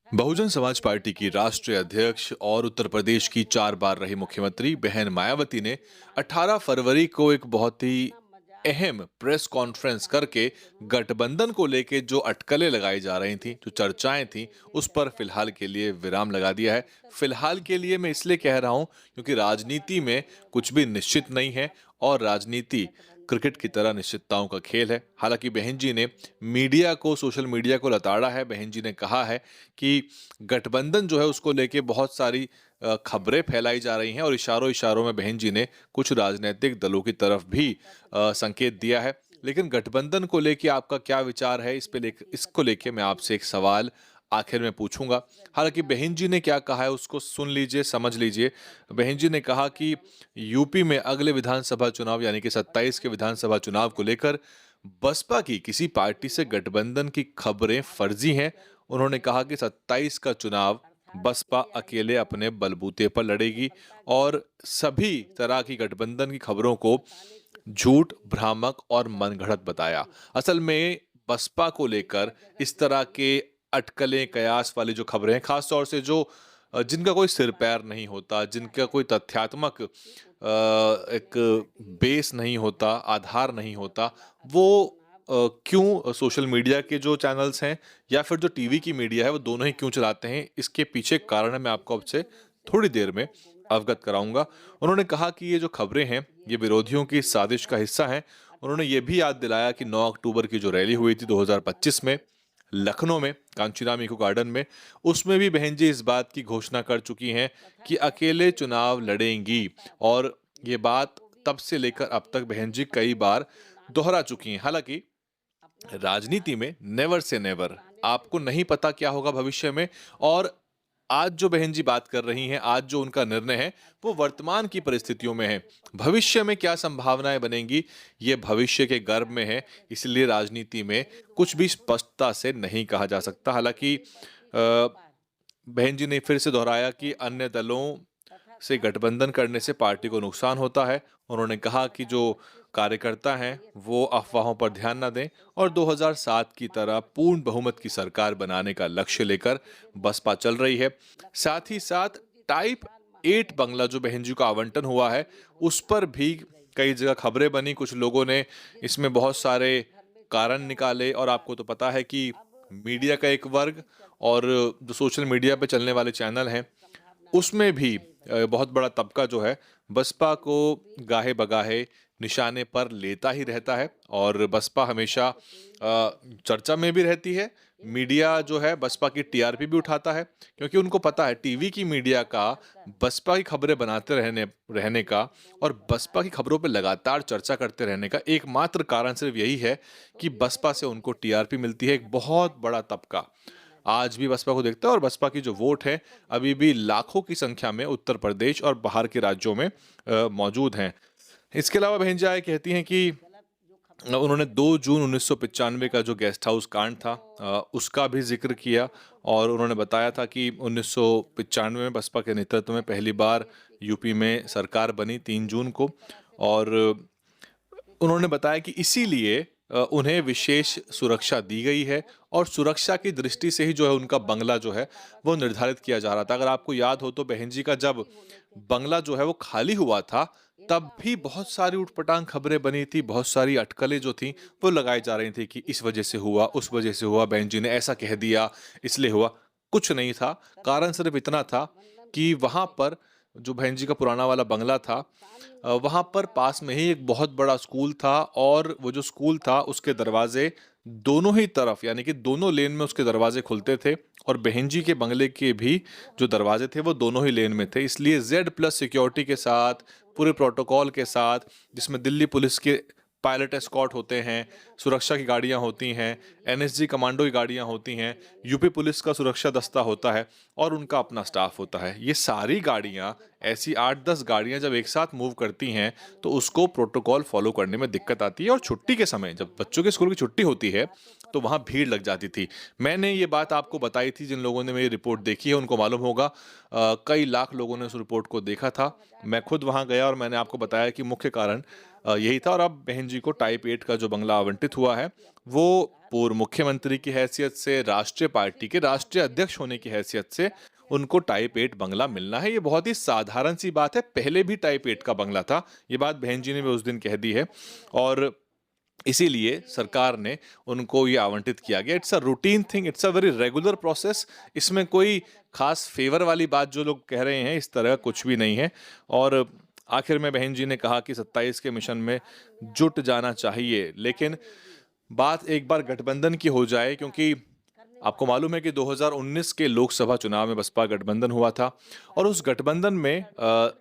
Bahujan Samaj party की राष्ट्रीय अध्यक्ष और उत्तर प्रदेश की 4 बार रही मुख्यमंत्री बहन मायावती ने 18 फरवरी को एक बहुत ही अहम प्रेस कॉन्फ्रेंस करके गठबंधन को लेके जो अटकलें लगाई जा रही थी, जो चर्चाएं थी, उस पर फिलहाल के लिए विराम लगा दिया है। फिलहाल के लिए मैं इसलिए कह रहा हूं क्योंकि राजनीति में कुछ भी निश्चित नहीं है और राजनीति क्रिकेट की तरह निश्चितताओं का खेल है। हालांकि बहन जी ने मीडिया को, सोशल मीडिया को लताड़ा है। बहन जी ने कहा है कि गठबंधन जो है उसको लेके बहुत सारी खबरें फैलाई जा रही हैं और इशारों इशारों में बहन जी ने कुछ राजनीतिक दलों की तरफ भी संकेत दिया है। लेकिन गठबंधन को लेके आपका क्या विचार है? इसको लेके मैं आपसे एक सवाल आखिर में पूछूंगा। हालांकि बहन जी ने क्या कहा है उसको सुन लीजिए, समझ लीजिए। बहन जी ने कहा कि यूपी में अगले विधानसभा चुनाव यानी कि 27 के विधानसभा चुनाव को लेकर बसपा की किसी पार्टी से गठबंधन की खबरें फर्जी हैं। उन्होंने कहा कि 27 का चुनाव बसपा अकेले अपने बलबूते पर लड़ेगी और सभी तरह की गठबंधन की खबरों को झूठ, भ्रामक और मनगढ़ंत बताया। असल में बसपा को लेकर इस तरह के अटकलें, कयास वाली जो खबरें हैं, खास तौर से जो जिनका कोई सिर पैर नहीं होता, जिनका कोई तथ्यात्मक एक बेस नहीं होता, आधार नहीं होता, वो क्यों सोशल मीडिया के जो चैनल्स हैं या फिर जो टीवी की मीडिया है वो दोनों ही क्यों चलाते हैं, इसके पीछे कारण मैं आपको आपसे थोड़ी देर में अवगत कराऊंगा। उन्होंने कहा कि ये जो खबरें हैं ये विरोधियों की साजिश का हिस्सा हैं। उन्होंने ये भी याद दिलाया कि 9 अक्टूबर की जो रैली हुई थी 2025 में लखनऊ में कांचीराम इको गार्डन में, उसमें भी बहन जी इस बात की घोषणा कर चुकी हैं कि अकेले चुनाव लड़ेंगी और ये बात तब से लेकर अब तक बहन जी कई बार दोहरा चुकी हैं। हालांकि राजनीति में नेवर से नेवर, आपको नहीं पता क्या होगा भविष्य में। और आज जो बहन जी बात कर रही हैं, आज जो उनका निर्णय है, वो वर्तमान की परिस्थितियों में है। भविष्य में क्या संभावनाएं बनेंगी, ये भविष्य के गर्भ में है। इसलिए राजनीति में कुछ भी स्पष्टता से नहीं कहा जा सकता। हालांकि बहन जी ने फिर से दोहराया कि अन्य दलों से गठबंधन करने से पार्टी को नुकसान होता है। उन्होंने कहा कि जो कार्यकर्ता हैं वो अफवाहों पर ध्यान न दें और 2007 की तरह पूर्ण बहुमत की सरकार बनाने का लक्ष्य लेकर बसपा चल रही है। साथ ही साथ टाइप 8 बंगला जो बहन जी को आवंटन हुआ है, उस पर भी कई जगह खबरें बनी। कुछ लोगों ने इसमें बहुत सारे कारण निकाले और आपको तो पता है कि मीडिया का एक वर्ग और जो सोशल मीडिया पे चलने वाले चैनल हैं उसमें भी बहुत बड़ा तबका जो है बसपा को गाहे बगाहे निशाने पर लेता ही रहता है और बसपा हमेशा चर्चा में भी रहती है। मीडिया जो है बसपा की टीआरपी भी उठाता है क्योंकि उनको पता है टीवी की मीडिया का बसपा की खबरें बनाते रहने रहने का और बसपा की खबरों पर लगातार चर्चा करते रहने का एकमात्र कारण सिर्फ यही है कि बसपा से उनको टीआरपी मिलती है। एक बहुत बड़ा तबका आज भी बसपा को देखता है और बसपा की जो वोट है अभी भी लाखों की संख्या में उत्तर प्रदेश और बाहर के राज्यों में मौजूद हैं। इसके अलावा बहन जी कहती हैं कि उन्होंने 2 जून 1995 का जो गेस्ट हाउस कांड था उसका भी जिक्र किया और उन्होंने बताया था कि 1995 में बसपा के नेतृत्व में पहली बार यूपी में सरकार बनी 3 जून को। और उन्होंने बताया कि इसीलिए उन्हें विशेष सुरक्षा दी गई है और सुरक्षा की दृष्टि से ही जो है उनका बंगला जो है वो निर्धारित किया जा रहा था। अगर आपको याद हो तो बहन जी का जब बंगला जो है वो खाली हुआ था तब भी बहुत सारी उटपटांग खबरें बनी थी, बहुत सारी अटकलें जो थी वो लगाई जा रही थी कि इस वजह से हुआ, उस वजह से हुआ, बहन जी ने ऐसा कह दिया इसलिए हुआ। कुछ नहीं था, कारण सिर्फ इतना था कि वहां पर जो बहन जी का पुराना वाला बंगला था वहां पर पास में ही एक बहुत बड़ा स्कूल था और वो जो स्कूल था उसके दरवाजे दोनों ही तरफ यानी कि दोनों लेन में उसके दरवाजे खुलते थे और बहन जी के बंगले के भी जो दरवाजे थे वो दोनों ही लेन में थे। इसलिए Z+ सिक्योरिटी के साथ, पूरे प्रोटोकॉल के साथ, जिसमें दिल्ली पुलिस के पायलट एस्कॉर्ट होते हैं, सुरक्षा की गाड़ियां होती हैं, एनएसजी कमांडो की गाड़ियां होती हैं, यूपी पुलिस का सुरक्षा दस्ता होता है और उनका अपना स्टाफ होता है। ये सारी गाड़ियां, ऐसी 8-10 गाड़ियां जब एक साथ मूव करती हैं तो उसको प्रोटोकॉल फॉलो करने में दिक्कत आती है और छुट्टी के समय जब बच्चों के स्कूल की छुट्टी होती है तो वहां भीड़ लग जाती थी। मैंने ये बात आपको बताई थी, जिन लोगों ने मेरी रिपोर्ट देखी है उनको मालूम होगा। कई लाख लोगों ने उस रिपोर्ट को देखा था। मैं खुद वहां गया और मैंने आपको बताया कि मुख्य कारण यही था और अब बहन जी को टाइप 8 का जो बंगला आवंटित हुआ है, वो पूर्व मुख्यमंत्री की हैसियत से, राष्ट्रीय पार्टी के राष्ट्रीय अध्यक्ष होने की हैसियत से उनको टाइप 8 बंगला मिलना है। ये बहुत ही साधारण सी बात है, पहले भी टाइप 8 का बंगला था। ये बात बहन जी ने भी उस दिन कह दी है और इसीलिए सरकार ने उनको ये आवंटित किया गया। It's a routine thing, it's a very regular process. इसमें कोई खास फेवर वाली बात जो लोग कह रहे हैं, इस तरह का कुछ भी नहीं है। और आखिर में बहन जी ने कहा कि 27 के मिशन में जुट जाना चाहिए, लेकिन बात एक बार गठबंधन की हो जाए, क्योंकि आपको मालूम है कि 2019 के लोकसभा चुनाव में बसपा गठबंधन हुआ था और उस गठबंधन में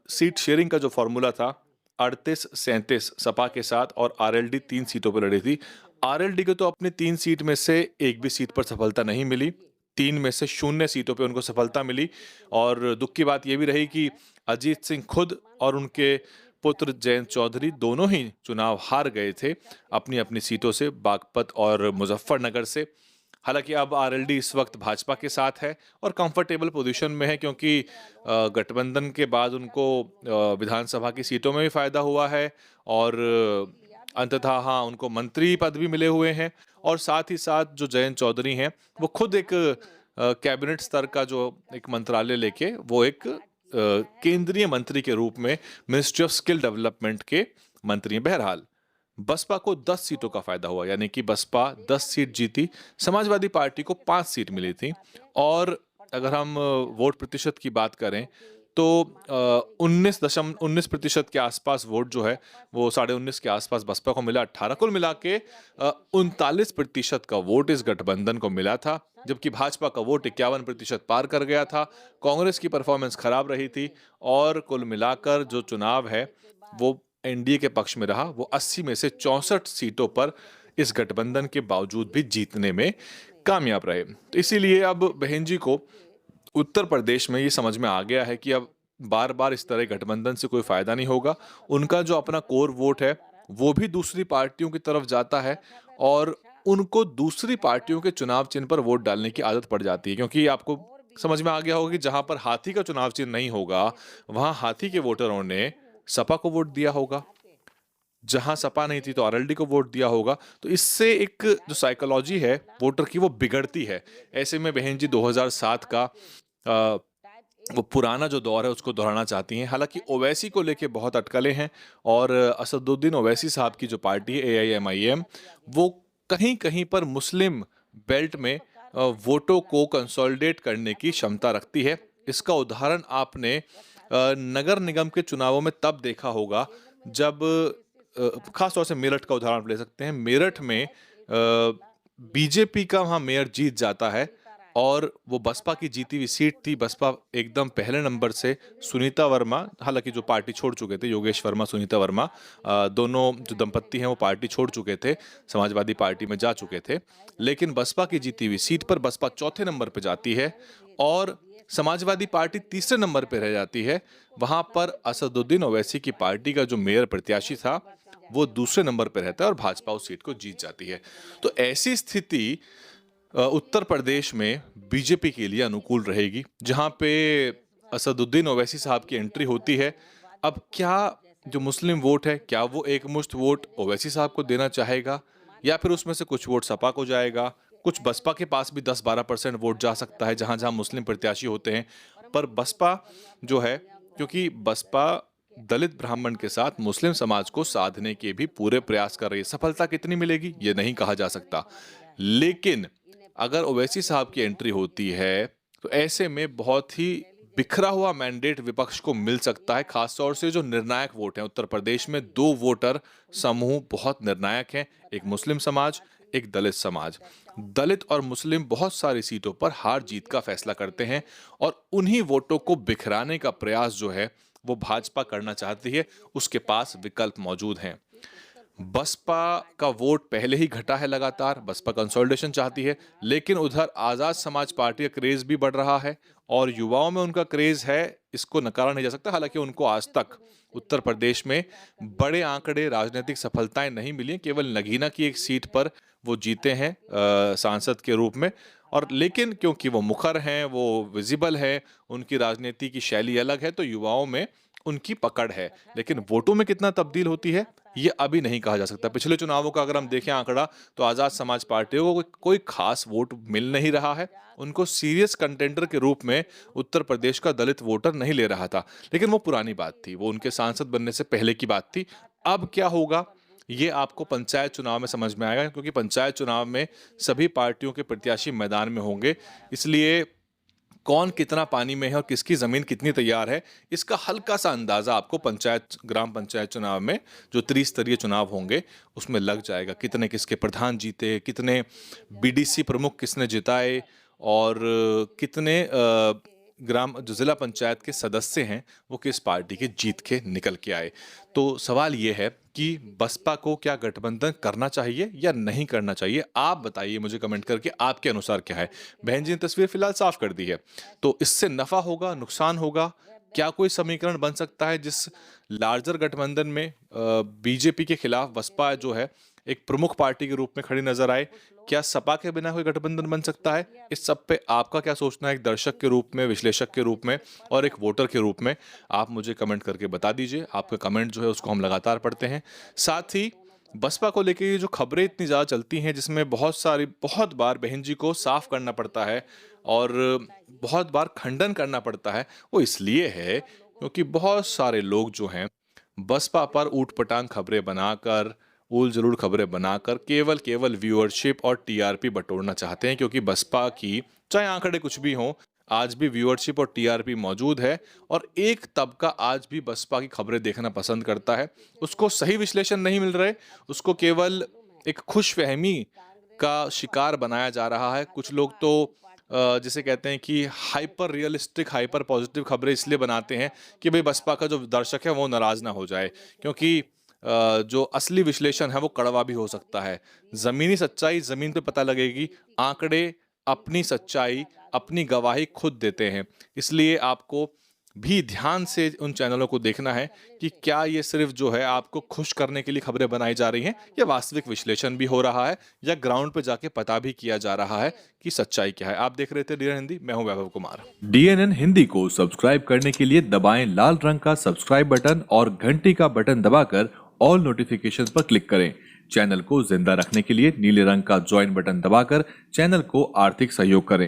सीट शेयरिंग का जो फॉर्मूला था 38-37 सपा के साथ और आरएलडी 3 सीटों पर लड़ी थी। आरएलडी को तो अपनी 3 सीट में से एक भी सीट पर सफलता नहीं मिली, 3 में से 0 सीटों पे उनको सफलता मिली। और दुख की बात यह भी रही कि अजीत सिंह खुद और उनके पुत्र जयंत चौधरी दोनों ही चुनाव हार गए थे अपनी अपनी सीटों से, बागपत और मुजफ्फरनगर से। हालांकि अब आरएलडी इस वक्त भाजपा के साथ है और कंफर्टेबल पोजीशन में है, क्योंकि गठबंधन के बाद उनको विधानसभा की सीटों में भी फायदा हुआ है और अंततः हाँ उनको मंत्री पद भी मिले हुए हैं। और साथ ही साथ जो जयंत चौधरी हैं वो खुद एक कैबिनेट स्तर का जो एक मंत्रालय लेके वो एक केंद्रीय मंत्री के रूप में मिनिस्ट्री ऑफ स्किल डेवलपमेंट के मंत्री हैं। बहरहाल बसपा को 10 सीटों का फायदा हुआ, यानी कि बसपा 10 सीट जीती, समाजवादी पार्टी को 5 सीट मिली थी। और अगर हम वोट प्रतिशत की बात करें तो 19% के आसपास वोट जो है वो 19.5 के आसपास बसपा को मिला। 18 कुल मिला के 39% का वोट इस गठबंधन को मिला था, जबकि भाजपा का वोट 51% पार कर गया था। कांग्रेस की परफॉर्मेंस खराब रही थी और कुल मिलाकर जो चुनाव है वो एनडीए के पक्ष में रहा। वो 80 में से 64 सीटों पर इस गठबंधन के बावजूद भी जीतने में कामयाब रहे। तो इसीलिए अब बहन जी को उत्तर प्रदेश में ये समझ में आ गया है कि अब बार बार इस तरह गठबंधन से कोई फायदा नहीं होगा। उनका जो अपना कोर वोट है वो भी दूसरी पार्टियों की तरफ जाता है और उनको दूसरी पार्टियों के चुनाव चिन्ह पर वोट डालने की आदत पड़ जाती है, क्योंकि आपको समझ में आ गया होगा कि जहां पर हाथी का चुनाव चिन्ह नहीं होगा वहां हाथी के वोटरों ने सपा को वोट दिया होगा, जहां सपा नहीं थी तो आरएलडी को वोट दिया होगा। तो इससे एक जो साइकोलॉजी है वोटर की वो बिगड़ती है। ऐसे में बहन जी 2007 का अ, वो पुराना जो दौर है उसको दोहराना चाहती हैं। हालांकि ओवैसी को लेके बहुत अटकलें हैं और असदुद्दीन ओवैसी साहब की जो पार्टी है एआईएमआईएम वो कहीं कहीं पर मुस्लिम बेल्ट में वोटों को कंसोलिडेट करने की क्षमता रखती है। इसका उदाहरण आपने नगर निगम के चुनावों में तब देखा होगा जब खास तौर से मेरठ का उदाहरण आप ले सकते हैं। मेरठ में बीजेपी का वहां मेयर जीत जाता है और वो बसपा की जीती हुई सीट थी। बसपा एकदम पहले नंबर से सुनीता वर्मा, हालांकि जो पार्टी छोड़ चुके थे, योगेश वर्मा सुनीता वर्मा दोनों जो दंपत्ति हैं वो पार्टी छोड़ चुके थे, समाजवादी पार्टी में जा चुके थे। लेकिन बसपा की जीती हुई सीट पर बसपा चौथे नंबर पर जाती है और समाजवादी पार्टी तीसरे नंबर पर रह जाती है। वहां पर असदुद्दीन ओवैसी की पार्टी का जो मेयर प्रत्याशी था वो दूसरे नंबर पर रहता है और भाजपा उस सीट को जीत जाती है। तो ऐसी स्थिति उत्तर प्रदेश में बीजेपी के लिए अनुकूल रहेगी, जहां पे असदुद्दीन ओवैसी साहब की एंट्री होती है। अब क्या जो मुस्लिम वोट है क्या वो एकमुश्त वोट ओवैसी साहब को देना चाहेगा या फिर उसमें से कुछ वोट सपा को जाएगा, कुछ बसपा के पास भी 10-12% वोट जा सकता है जहां जहां मुस्लिम प्रत्याशी होते हैं। पर बसपा जो है, क्योंकि बसपा दलित ब्राह्मण के साथ मुस्लिम समाज को साधने के भी पूरे प्रयास कर रही है। सफलता कितनी मिलेगी ये नहीं कहा जा सकता, लेकिन अगर ओवैसी साहब की एंट्री होती है तो ऐसे में बहुत ही बिखरा हुआ मैंडेट विपक्ष को मिल सकता है। खासतौर से जो निर्णायक वोट है उत्तर प्रदेश में, 2 वोटर समूह बहुत निर्णायक हैं, एक मुस्लिम समाज, एक दलित समाज। दलित और मुस्लिम बहुत सारी सीटों पर हार जीत का फैसला करते हैं और उन्हीं वोटों को बिखराने का प्रयास जो है वो भाजपा करना चाहती है। उसके पास विकल्प मौजूद हैं। बसपा का वोट पहले ही घटा है लगातार, बसपा कंसोलिडेशन चाहती है, लेकिन उधर आजाद समाज पार्टी का क्रेज भी बढ़ रहा है और युवाओं में उनका क्रेज है, इसको नकारा नहीं जा सकता। हालांकि उनको आज तक उत्तर प्रदेश में बड़े आंकड़े राजनीतिक सफलताएं नहीं मिली, केवल नगीना की एक सीट पर वो जीते हैं सांसद के रूप में और लेकिन क्योंकि वो मुखर हैं, वो विजिबल है, उनकी राजनीति की शैली अलग है, तो युवाओं में उनकी पकड़ है। लेकिन वोटों में कितना तब्दील होती है, ये अभी नहीं कहा जा सकता। पिछले चुनावों का अगर हम देखें आंकड़ा, तो आज़ाद समाज पार्टी को कोई खास वोट मिल नहीं रहा है। उनको सीरियस कंटेंडर के रूप में उत्तर प्रदेश का दलित वोटर नहीं ले रहा था। लेकिन वो पुरानी बात थी, वो उनके सांसद बनने से पहले की बात थी। अब क्या होगा, ये आपको पंचायत चुनाव में समझ में आएगा, क्योंकि पंचायत चुनाव में सभी पार्टियों के प्रत्याशी मैदान में होंगे। इसलिए कौन कितना पानी में है और किसकी जमीन कितनी तैयार है, इसका हल्का सा अंदाजा आपको ग्राम पंचायत चुनाव में, जो त्रिस्तरीय चुनाव होंगे, उसमें लग जाएगा। कितने किसके प्रधान जीते, कितने बीडीसी प्रमुख किसने जिताए, और कितने जो जिला पंचायत के सदस्य हैं वो किस पार्टी के जीत के निकल के आए। तो सवाल ये है कि बसपा को क्या गठबंधन करना चाहिए या नहीं करना चाहिए? आप बताइए मुझे कमेंट करके, आपके अनुसार क्या है? बहन जी ने तस्वीर फिलहाल साफ कर दी है। तो इससे नफा होगा, नुकसान होगा? क्या कोई समीकरण बन सकता है जिस लार्जर गठबंधन में बीजेपी के खिलाफ बसपा जो है एक प्रमुख पार्टी के रूप में खड़ी नजर आए? क्या सपा के बिना कोई गठबंधन बन सकता है? इस सब पे आपका क्या सोचना है, एक दर्शक के रूप में, विश्लेषक के रूप में और एक वोटर के रूप में? आप मुझे कमेंट करके बता दीजिए। आपका कमेंट जो है उसको हम लगातार पढ़ते हैं। साथ ही बसपा को लेकर ये जो खबरें इतनी ज़्यादा चलती हैं, जिसमें बहुत बार बहन जी को साफ करना पड़ता है और बहुत बार खंडन करना पड़ता है, वो इसलिए है क्योंकि बहुत सारे लोग जो हैं बसपा पर ऊट-पटांग खबरें बनाकर, ऊल-जलूल खबरें बनाकर केवल व्यूअरशिप और टीआरपी बटोरना चाहते हैं, क्योंकि बसपा की चाहे आंकड़े कुछ भी हों, आज भी व्यूअरशिप और टीआरपी मौजूद है और एक तबका आज भी बसपा की खबरें देखना पसंद करता है। उसको सही विश्लेषण नहीं मिल रहे, उसको केवल एक खुशफहमी का शिकार बनाया जा रहा है। कुछ लोग तो जिसे कहते हैं कि हाइपर रियलिस्टिक, हाइपर पॉजिटिव खबरें इसलिए बनाते हैं कि भाई बसपा का जो दर्शक है वो नाराज ना हो जाए, क्योंकि जो असली विश्लेषण है वो कड़वा भी हो सकता है। ज़मीनी सच्चाई ज़मीन पे पता लगेगी, आंकड़े अपनी सच्चाई, अपनी गवाही खुद देते हैं। इसलिए आपको भी ध्यान से उन चैनलों को देखना है कि क्या ये सिर्फ जो है आपको खुश करने के लिए खबरें बनाई जा रही हैं, या वास्तविक विश्लेषण भी हो रहा है, या ग्राउंड पे जाके पता भी किया जा रहा है कि सच्चाई क्या है। आप देख रहे थे डीएनएन हिंदी, मैं हूं वैभव कुमार। डीएनएन हिंदी को सब्सक्राइब करने के लिए दबाएं लाल रंग का सब्सक्राइब बटन और घंटी का बटन दबाकर ऑल नोटिफिकेशन पर क्लिक करें। चैनल को जिंदा रखने के लिए नीले रंग का ज्वाइन बटन दबाकर चैनल को आर्थिक सहयोग करें।